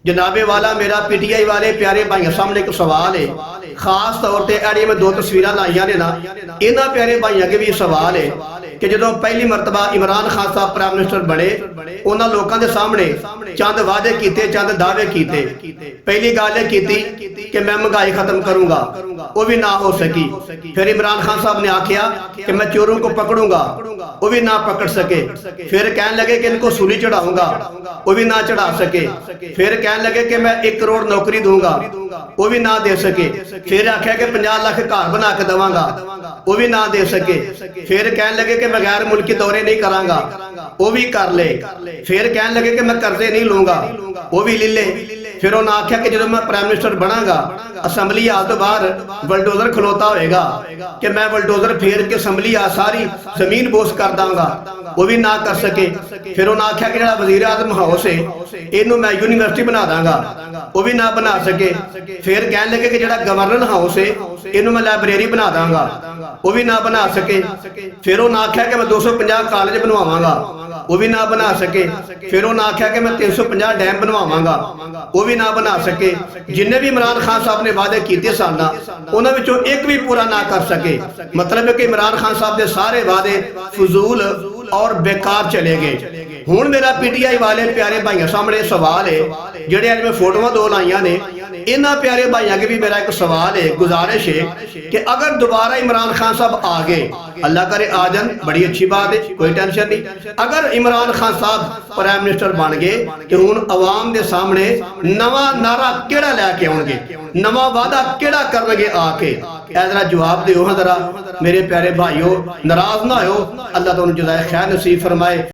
जनाबे वाला मेरा पीटीआई वाले प्यारे भाइयों सामने एक सवाल है, खास तौर पर अड़ी मैं दो तस्वीर लाइया ने ना, इन्होंने प्यारे भाइयों के भी सवाल है कि जो पहली मरतबा इमरान खान साहब प्राइम मिनिस्टर बने, उन्होंने लोगों के सामने चंद वादे किए, चंद दावे किए। पहली गल यह की कि मैं महंगाई खत्म करूंगा, वो भी ना हो सकी। फिर इमरान खान साहब ने आख्या कि मैं चोरों को पकड़ूंगा, वो भी ना पकड़ सके। फिर कहने लगे कि इनको सूली चढ़ाऊंगा, वो भी ना चढ़ा सके। फिर कहने लगे कि मैं 1 करोड़ नौकरी दूंगा, वो भी ना दे सके। फिर आख्या कि 50 लाख घर बना के देवांगा, वो भी ना दे सके। फिर कहने लगे कि मैं गैर मुल्की दौरे नहीं करांगा, वो भी कर ले। फिर कहने लगे कि मैं कर्जे नहीं लूंगा, वो भी ले ले। फिर उन्हें आख्या कि जो मैं प्राइम मिनिस्टर बनांगा, असैम्बली हाल तो बाहर बलडोजर खलोता होएगा कि मैं बलडोजर फेर के असैम्बली आ सारी जमीन बोस कर दांगा, वो भी ना कर सके। फिर उन्हें आख्या कि जो वजीर आजम हाउस है, इनू मैं यूनिवर्सिटी बना दांगा, वो भी ना बना सके। फिर कहने लगे कि जो गवर्नर हाउस है, इनू मैं लाइब्रेरी बना दांगा, वो भी ना बना सके। फिर उन्हें आख्या कि मैं 250 कॉलेज बनवावांगा, वो भी ना बना सके। फिर उन्हें आख्या कि मैं 350 डैम बनवावांगा, वो भी ना बना सके। जिन्हें भी इमरान खान साहब ने वादे किए सन, उन्होंने विचों एक भी पूरा ना कर सके। मतलब है कि इमरान खान साहब के सारे वादे फजूल और बेकार चले गए। हुण मेरा पीटीआई वाले प्यारे भाइयों सामने सवाल है, जेडे अज मैं फोटोआं 2 लाइया ने, इन्हां प्यारे भाइयों के भी मेरा एक सवाल है, गुजारिश है कि अगर दोबारा इमरान खान साहब आ गए, अल्लाह करे आ जान, बड़ी अच्छी बात है, कोई टेंशन नहीं। अगर इमरान खान साहब प्राइम मिनिस्टर बन गए तो हुण अवाम के सामने नवा नारा केड़ा लैके आउणगे, नवा वादा केड़ा करनगे आके, जरा जवाब दिओ। जरा मेरे प्यारे भाइयों, नाराज ना हो, अल्लाह तुहानूं जज़ाए खैर नसीब फरमाए।